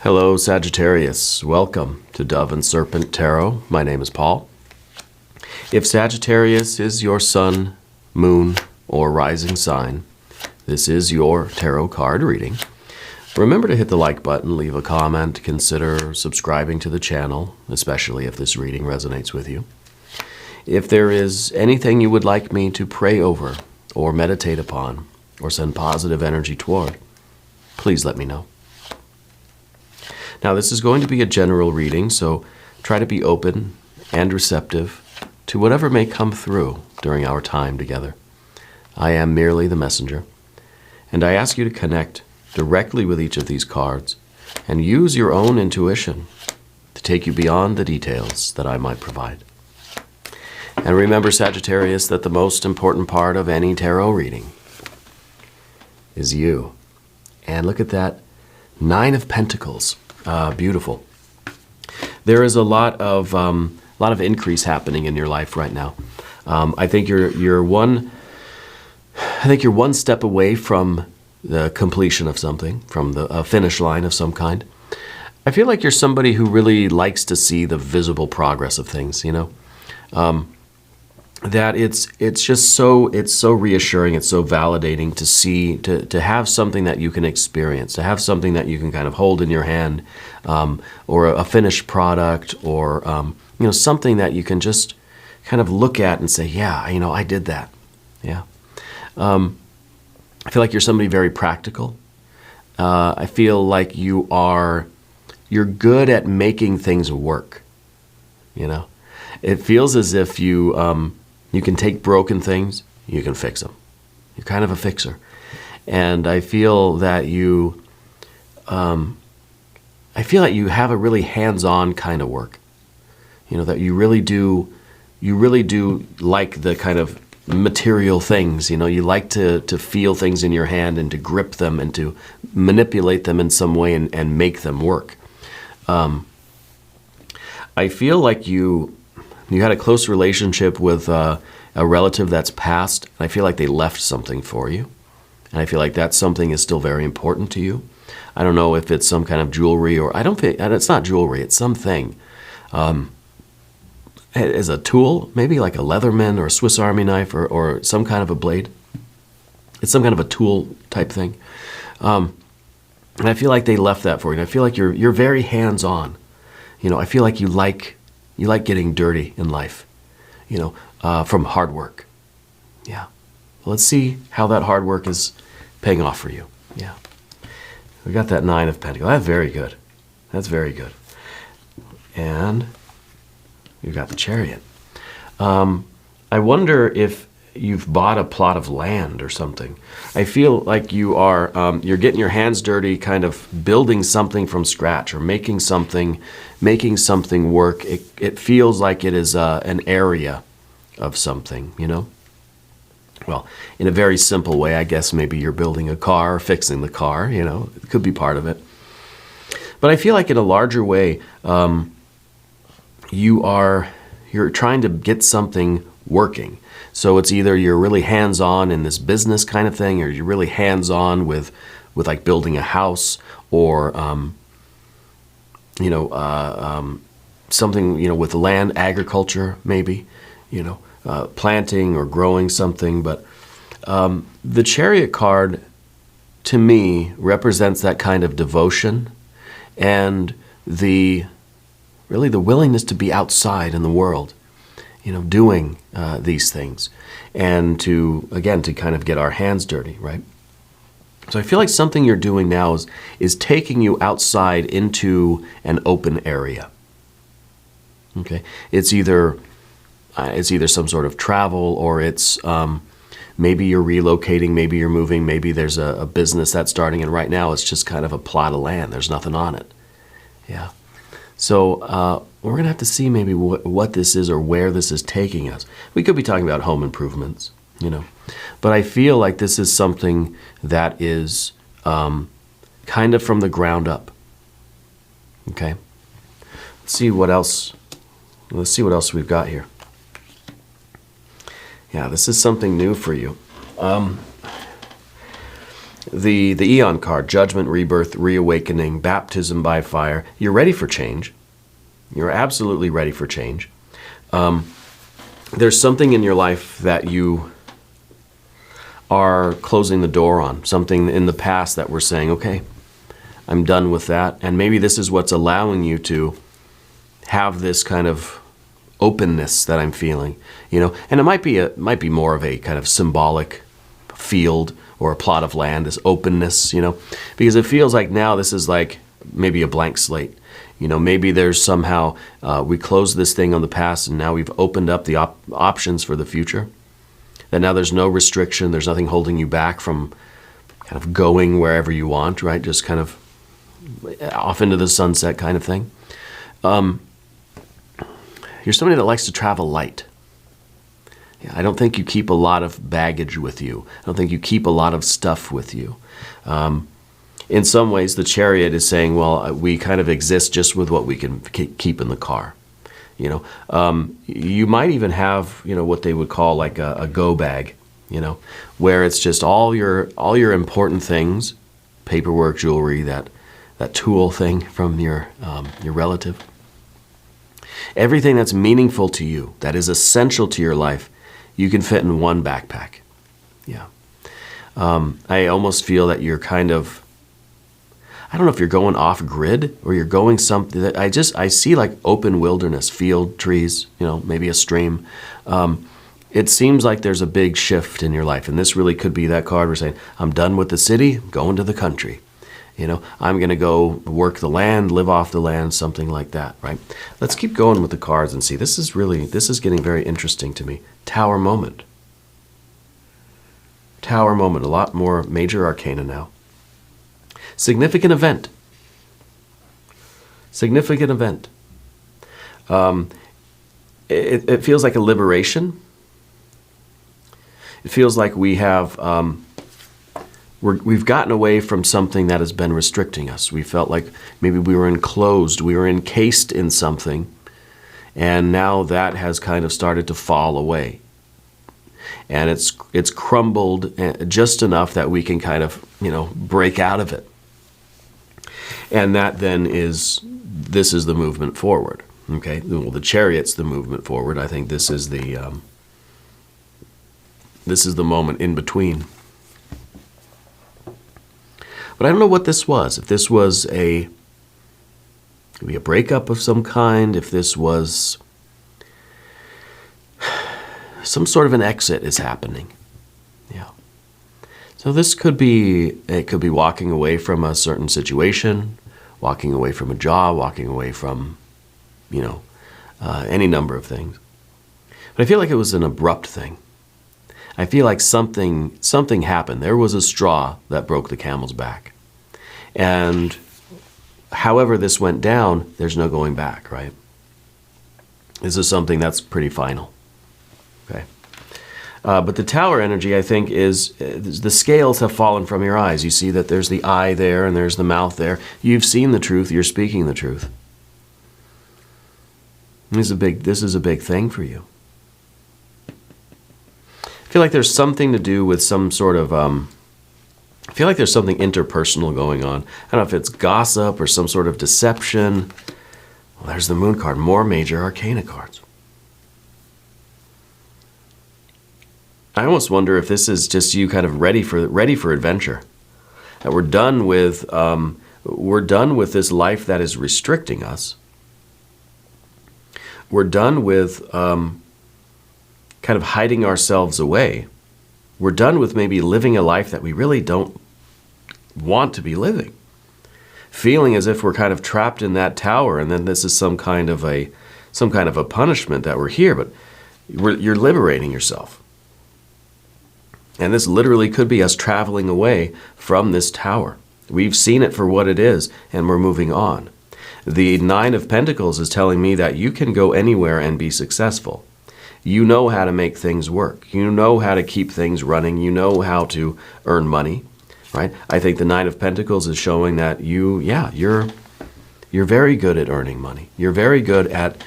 Hello, Sagittarius. Welcome to Dove and Serpent Tarot. My name is Paul. If Sagittarius is your sun, moon, or rising sign, this is your tarot card reading. Remember to hit the like button, leave a comment, consider subscribing to the channel, especially if this reading resonates with you. If there is anything you would like me to pray over, or meditate upon, or send positive energy toward, please let me know. Now, this is going to be a general reading, so try to be open and receptive to whatever may come through during our time together. I am merely the messenger, and I ask you to connect directly with each of these cards and use your own intuition to take you beyond the details that I might provide. And remember, Sagittarius, that the most important part of any tarot reading is you. And look at that, 9 of Pentacles. Beautiful. There is a lot of increase happening in your life right now. I think you're one step away from the completion of something, from the finish line of some kind. I feel like you're somebody who really likes to see the visible progress of things. You know, that it's so reassuring, it's so validating to see, to have something that you can experience, to have something that you can kind of hold in your hand, or a finished product, or you know, something that you can just kind of look at and say, yeah, you know, I did that. Yeah. I feel like you're somebody very practical. I feel like you're good at making things work. You know, it feels as if you can take broken things, you can fix them. You're kind of a fixer. And I feel that you have a really hands-on kind of work. You know, that you really do like the kind of material things. You know, you like to feel things in your hand and to grip them and to manipulate them in some way and make them work. I feel like you had a close relationship with a relative that's passed. And I feel like they left something for you. And I feel like that something is still very important to you. I don't know if it's some kind of jewelry, or I don't think it's not jewelry, it's something. As a tool, maybe like a Leatherman or a Swiss Army knife, or some kind of a blade. It's some kind of a tool type thing. And I feel like they left that for you. And I feel like you're very hands-on. You know, I feel like you like getting dirty in life, you know, from hard work. Yeah. Well, let's see how that hard work is paying off for you. Yeah. We got that 9 of Pentacles. That's very good. That's very good. And you've got the Chariot. I wonder if you've bought a plot of land or something. I feel like you're getting your hands dirty, kind of building something from scratch, or making something work. It feels like it is an area of something, you know? Well, in a very simple way, I guess maybe you're building a car or fixing the car, you know? It could be part of it. But I feel like in a larger way, you're trying to get something working. So it's either you're really hands-on in this business kind of thing, or you're really hands-on with like building a house, or you know, something, you know, with land, agriculture maybe, you know, planting or growing something. But the Chariot card, to me, represents that kind of devotion and the willingness to be outside in the world, you know, doing these things, and to kind of get our hands dirty, right? So I feel like something you're doing now is taking you outside into an open area. Okay, it's either some sort of travel, or it's maybe you're relocating, maybe you're moving, maybe there's a business that's starting, and right now it's just kind of a plot of land. There's nothing on it. Yeah. So we're going to have to see maybe what this is, or where this is taking us. We could be talking about home improvements, you know. But I feel like this is something that is kind of from the ground up. Okay. Let's see what else we've got here. Yeah, this is something new for you. The Eon card, judgment, rebirth, reawakening, baptism by fire. You're ready for change. You're absolutely ready for change. There's something in your life that you are closing the door on, something in the past that we're saying, okay, I'm done with that. And maybe this is what's allowing you to have this kind of openness that I'm feeling, and it might be more of a kind of symbolic field or a plot of land, this openness, because it feels like now this is like maybe a blank slate. Maybe there's somehow, we closed this thing on the past and now we've opened up the options for the future. That now there's no restriction, there's nothing holding you back from kind of going wherever you want, right? Just kind of off into the sunset kind of thing. You're somebody that likes to travel light. Yeah, I don't think you keep a lot of baggage with you. I don't think you keep a lot of stuff with you. In some ways, the Chariot is saying, well, we kind of exist just with what we can keep in the car. You might even have, what they would call like a go bag, where it's just all your important things, paperwork, jewelry, that tool thing from your relative. Everything that's meaningful to you, that is essential to your life, you can fit in one backpack. Yeah. I almost feel that you're kind of, I don't know if you're going off grid or you're going something that I see like open wilderness, field, trees, maybe a stream. It seems like there's a big shift in your life. And this really could be that card we're saying, I'm done with the city, going to the country. I'm going to go work the land, live off the land, something like that, right? Let's keep going with the cards and see. This is getting very interesting to me. Tower moment. Tower moment, a lot more major arcana now. Significant event. Significant event. It feels like a liberation. It feels like we have... We've gotten away from something that has been restricting us. We felt like maybe we were enclosed, we were encased in something, and now that has kind of started to fall away. And it's crumbled just enough that we can kind of, break out of it. And that then this is the movement forward. Okay, well, the Chariot's the movement forward. I think this is the moment in between. But I don't know what this was. If this was maybe a breakup of some kind, if this was some sort of an exit is happening. Yeah. So this could be walking away from a certain situation, walking away from a job, walking away from, any number of things. But I feel like it was an abrupt thing. I feel like something happened. There was a straw that broke the camel's back. And however this went down, there's no going back, right? This is something that's pretty final. Okay. But the Tower energy, I think, is the scales have fallen from your eyes. You see that there's the eye there and there's the mouth there. You've seen the truth. You're speaking the truth. This is a big thing for you. I feel like there's something to do with some sort of, I feel like there's something interpersonal going on. I don't know if it's gossip or some sort of deception. Well, there's the Moon card, more major arcana cards. I almost wonder if this is just you kind of ready for adventure. That we're done with this life that is restricting us. We're done with kind of hiding ourselves away. We're done with maybe living a life that we really don't want to be living. Feeling as if we're kind of trapped in that tower, and then this is some kind of a punishment that we're here, but you're liberating yourself. And this literally could be us traveling away from this tower. We've seen it for what it is, and we're moving on. The Nine of Pentacles is telling me that you can go anywhere and be successful. You know how to make things work. You know how to keep things running. You know how to earn money, right? I think the Nine of Pentacles is showing that you're very good at earning money. You're very good at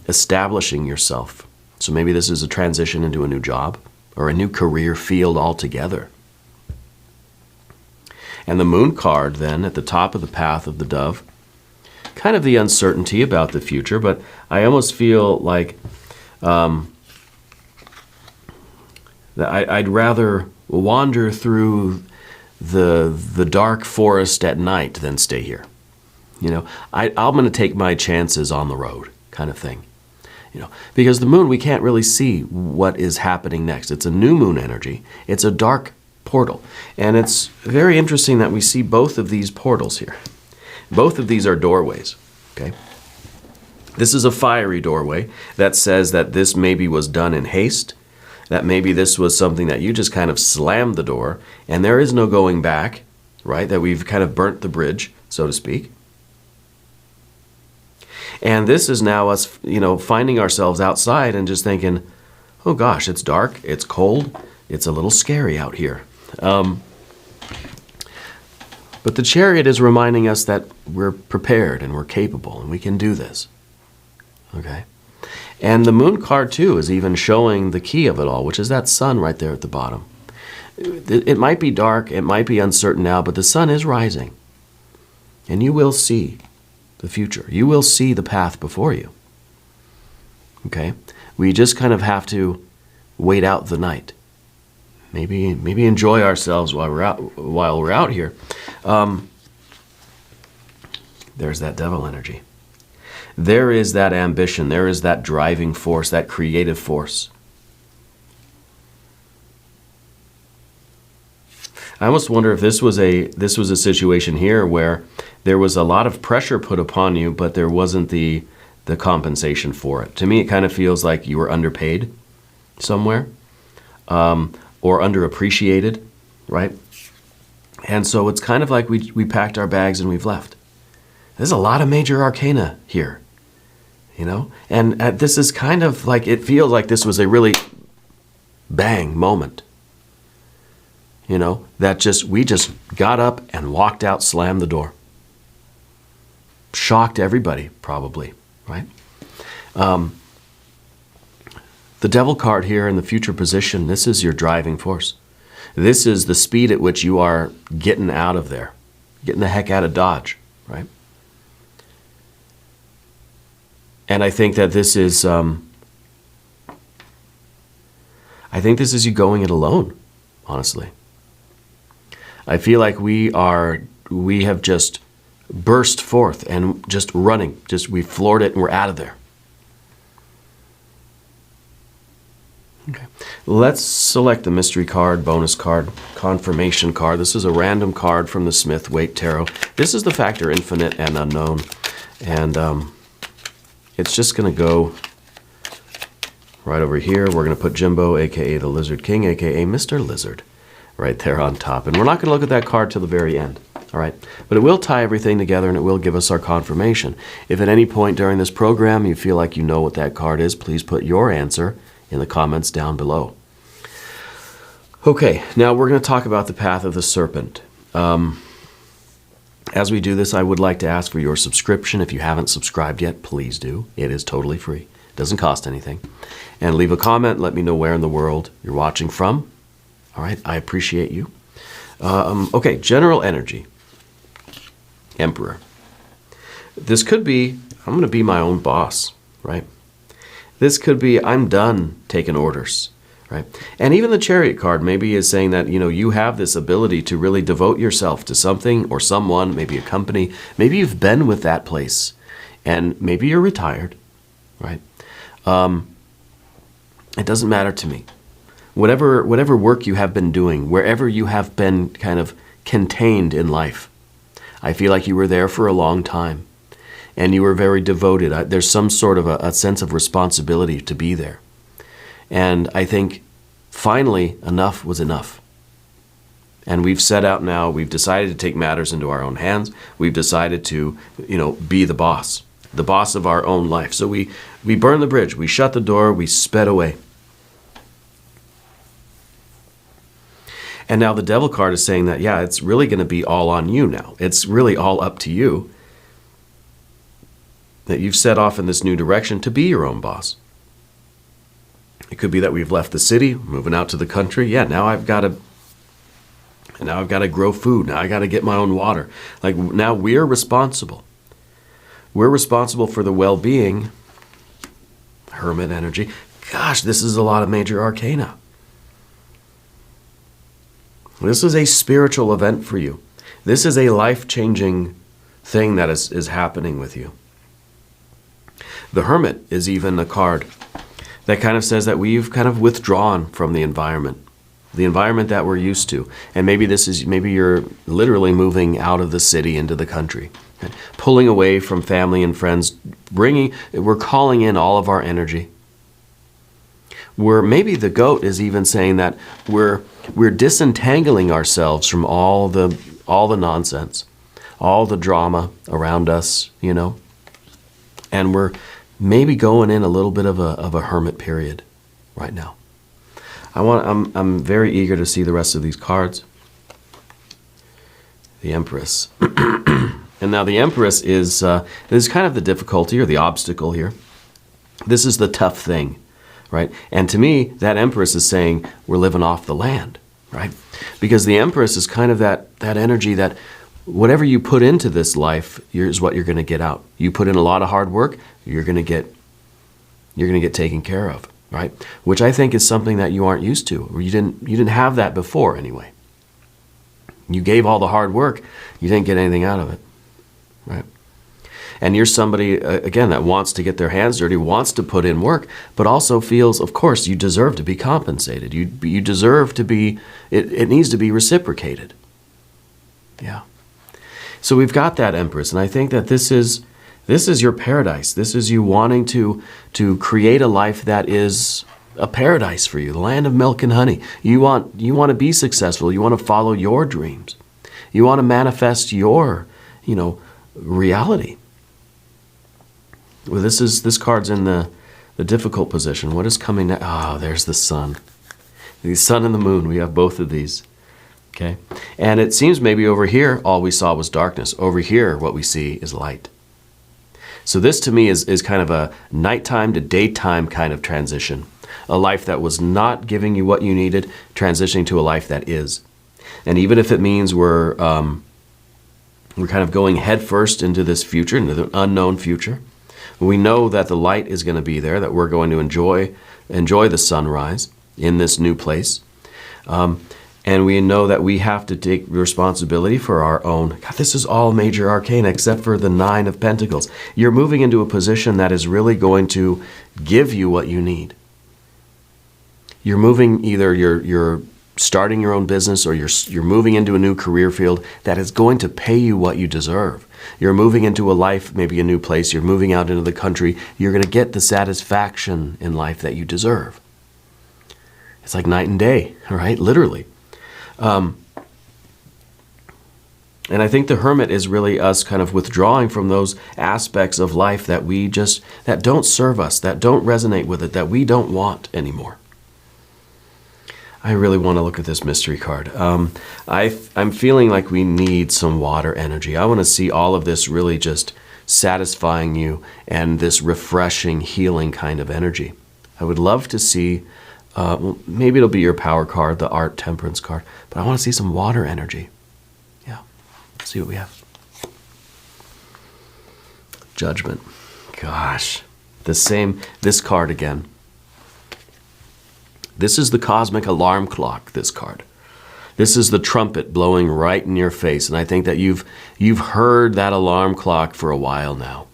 establishing yourself. So maybe this is a transition into a new job or a new career field altogether. And the moon card then at the top of the path of the dove, kind of the uncertainty about the future, but I almost feel like that I'd rather wander through the dark forest at night than stay here. You know, I'm going to take my chances on the road, kind of thing. You know, because the moon, we can't really see what is happening next. It's a new moon energy. It's a dark portal. And it's very interesting that we see both of these portals here. Both of these are doorways, okay? This is a fiery doorway that says that this maybe was done in haste, that maybe this was something that you just kind of slammed the door, and there is no going back, right? That we've kind of burnt the bridge, so to speak. And this is now us, you know, finding ourselves outside and just thinking, oh gosh, it's dark, it's cold, it's a little scary out here. But the Chariot is reminding us that we're prepared and we're capable and we can do this. Okay? And the Moon card, too, is even showing the key of it all, which is that sun right there at the bottom. It might be dark, it might be uncertain now, but the sun is rising. And you will see the future. You will see the path before you. Okay? We just kind of have to wait out the night. Maybe enjoy ourselves while we're out here. There's that devil energy. There is that ambition. There is that driving force, that creative force. I almost wonder if this was a situation here where there was a lot of pressure put upon you, but there wasn't the compensation for it. To me, it kind of feels like you were underpaid somewhere, or underappreciated, right? And so it's kind of like we packed our bags and we've left. There's a lot of major arcana here, you know? And this is kind of like, it feels like this was a really bang moment. You know, that we just got up and walked out, slammed the door. Shocked everybody, probably, right? The devil card here in the future position, this is your driving force. This is the speed at which you are getting out of there, getting the heck out of Dodge, right? And I think that this is, you going it alone, honestly. I feel like we have just burst forth and just running. We floored it and we're out of there. Okay. Let's select the mystery card, bonus card, confirmation card. This is a random card from the Smith-Waite Tarot. This is the factor infinite and unknown. And it's just going to go right over here. We're going to put Jimbo, a.k.a. the Lizard King, a.k.a. Mr. Lizard, right there on top. And we're not going to look at that card till the very end, all right? But it will tie everything together and it will give us our confirmation. If at any point during this program you feel like you know what that card is, please put your answer in the comments down below. Okay, now we're going to talk about the path of the serpent. As we do this, I would like to ask for your subscription. If you haven't subscribed yet, please do. It is totally free. It doesn't cost anything. And leave a comment. Let me know where in the world you're watching from. All right, I appreciate you. Okay, general energy. Emperor. This could be, I'm going to be my own boss, right? This could be, I'm done taking orders, right? And even the Chariot card maybe is saying that, you know, you have this ability to really devote yourself to something or someone, maybe a company. Maybe you've been with that place and maybe you're retired, right? It doesn't matter to me. Whatever work you have been doing, wherever you have been kind of contained in life, I feel like you were there for a long time and you were very devoted. There's some sort of a sense of responsibility to be there. And I think finally enough was enough. And we've set out now, we've decided to take matters into our own hands. We've decided to, you know, be the boss of our own life. So we burned the bridge, we shut the door, we sped away. And now the devil card is saying that, yeah, it's really going to be all on you now. It's really all up to you. That you've set off in this new direction to be your own boss. It could be that we've left the city, moving out to the country. Yeah, now I've got to And now I've got to grow food. Now I got to get my own water. Like now we're responsible. We're responsible for the well-being. Hermit energy. Gosh, this is a lot of major arcana. This is a spiritual event for you. This is a life-changing thing that is happening with you. The Hermit is even a card that kind of says that we've kind of withdrawn from the environment that we're used to. And maybe you're literally moving out of the city into the country, okay? Pulling away from family and friends, we're calling in all of our energy. Maybe the goat is even saying that we're disentangling ourselves from all the nonsense, all the drama around us, and we're maybe going in a little bit of a hermit period right now. I'm very eager to see the rest of these cards. The Empress. And now the Empress is kind of the difficulty or the obstacle here. This is the tough thing, right? And to me, that Empress is saying we're living off the land, right? Because the Empress is kind of that energy that whatever you put into this life is what you're going to get out. You put in a lot of hard work, you're going to get taken care of, right? Which I think is something that you aren't used to, or you didn't have that before anyway. You gave all the hard work, you didn't get anything out of it, right? And you're somebody, again, that wants to get their hands dirty, wants to put in work, but also feels, of course, you deserve to be compensated. You deserve to be, it needs to be reciprocated. Yeah. So we've got that Empress, and I think that this is your paradise. This is you wanting to create a life that is a paradise for you, the land of milk and honey. You want to be successful. You want to follow your dreams. You want to manifest your, reality. Well, this card's in the difficult position. What is coming now? Oh, there's the sun. The sun and the moon. We have both of these. Okay? And it seems maybe over here, all we saw was darkness. Over here, what we see is light. So this to me is kind of a nighttime to daytime kind of transition. A life that was not giving you what you needed, transitioning to a life that is. And even if it means we're kind of going headfirst into this future, into the unknown future, we know that the light is going to be there, that we're going to enjoy the sunrise in this new place. And we know that we have to take responsibility for our own. God, this is all major arcana except for the Nine of Pentacles. You're moving into a position that is really going to give you what you need. You're moving, either you're starting your own business or you're moving into a new career field that is going to pay you what you deserve. You're moving into a life, maybe a new place. You're moving out into the country. You're going to get the satisfaction in life that you deserve. It's like night and day, right? Literally. And I think the Hermit is really us kind of withdrawing from those aspects of life that that don't serve us, that don't resonate with it, that we don't want anymore. I really want to look at this mystery card. I'm feeling like we need some water energy. I want to see all of this really just satisfying you and this refreshing, healing kind of energy. I would love to see, maybe it'll be your power card, the Art Temperance card, but I want to see some water energy. Yeah, let's see what we have. Judgment. Gosh, this card again. This is the cosmic alarm clock, this card. This is the trumpet blowing right in your face. And I think that you've heard that alarm clock for a while now.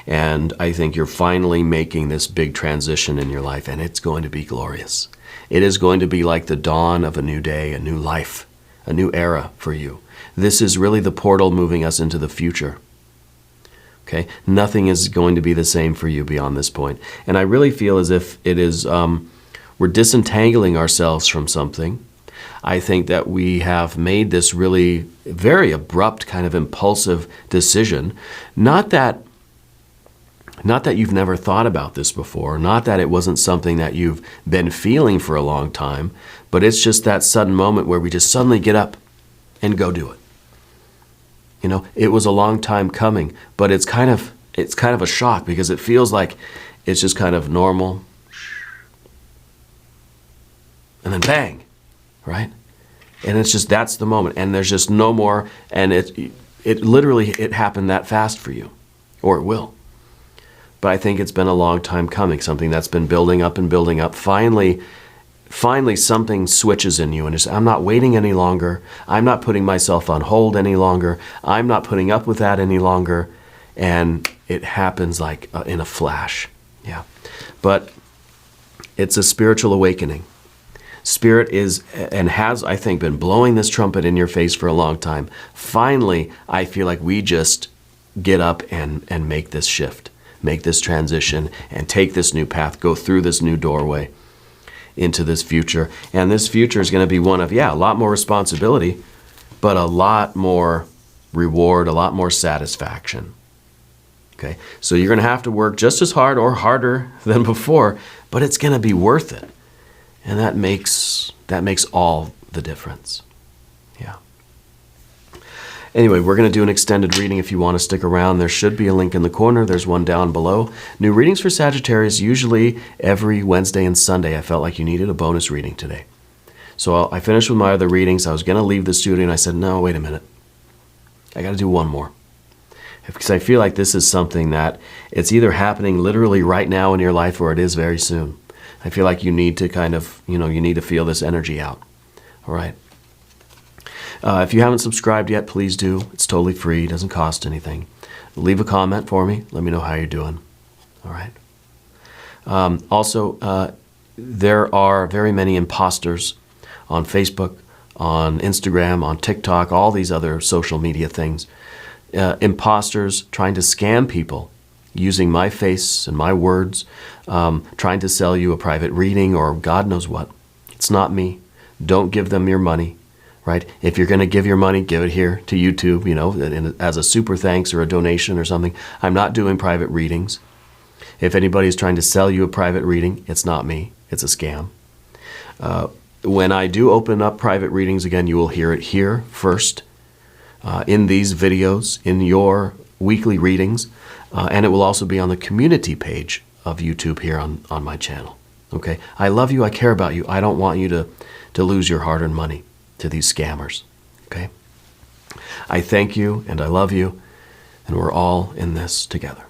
And I think you're finally making this big transition in your life, and it's going to be glorious. It is going to be like the dawn of a new day, a new life, a new era for you. This is really the portal moving us into the future. Okay? Nothing is going to be the same for you beyond this point. And I really feel as if it is, we're disentangling ourselves from something. I think that we have made this really very abrupt kind of impulsive decision. Not that you've never thought about this before, not that it wasn't something that you've been feeling for a long time, but it's just that sudden moment where we just suddenly get up and go do it. It was a long time coming, but it's kind of a shock because it feels like it's just kind of normal. And then bang, right? And it's just, that's the moment. And there's just no more, and it literally, it happened that fast for you, or it will. But I think it's been a long time coming, something that's been building up and building up. Finally something switches in you and it's, I'm not waiting any longer. I'm not putting myself on hold any longer. I'm not putting up with that any longer. And it happens like in a flash. Yeah. But it's a spiritual awakening. Spirit is, and has, I think, been blowing this trumpet in your face for a long time. Finally, I feel like we just get up and make this shift, make this transition, and take this new path, go through this new doorway into this future. And this future is going to be one of, a lot more responsibility, but a lot more reward, a lot more satisfaction. Okay, so you're going to have to work just as hard or harder than before, but it's going to be worth it. And that makes all the difference. Yeah. Anyway, we're going to do an extended reading if you want to stick around. There should be a link in the corner. There's one down below. New readings for Sagittarius, usually every Wednesday and Sunday. I felt like you needed a bonus reading today. So I finished with my other readings. I was going to leave the studio and I said, no, wait a minute. I got to do one more. Because I feel like this is something that it's either happening literally right now in your life or it is very soon. I feel like you need to kind of, you need to feel this energy out. All right. If you haven't subscribed yet, please do. It's totally free. It doesn't cost anything. Leave a comment for me. Let me know how you're doing. All right. Also, there are very many imposters on Facebook, on Instagram, on TikTok, all these other social media things. Imposters trying to scam people using my face and my words, trying to sell you a private reading or God knows what. It's not me. Don't give them your money, right? If you're going to give your money, give it here to YouTube, as a super thanks or a donation or something. I'm not doing private readings. If anybody's trying to sell you a private reading, it's not me. It's a scam. When I do open up private readings again, you will hear it here first, in these videos, in your weekly readings. And it will also be on the community page of YouTube here on my channel. Okay? I love you. I care about you. I don't want you to lose your hard-earned money to these scammers. Okay? I thank you and I love you, and we're all in this together.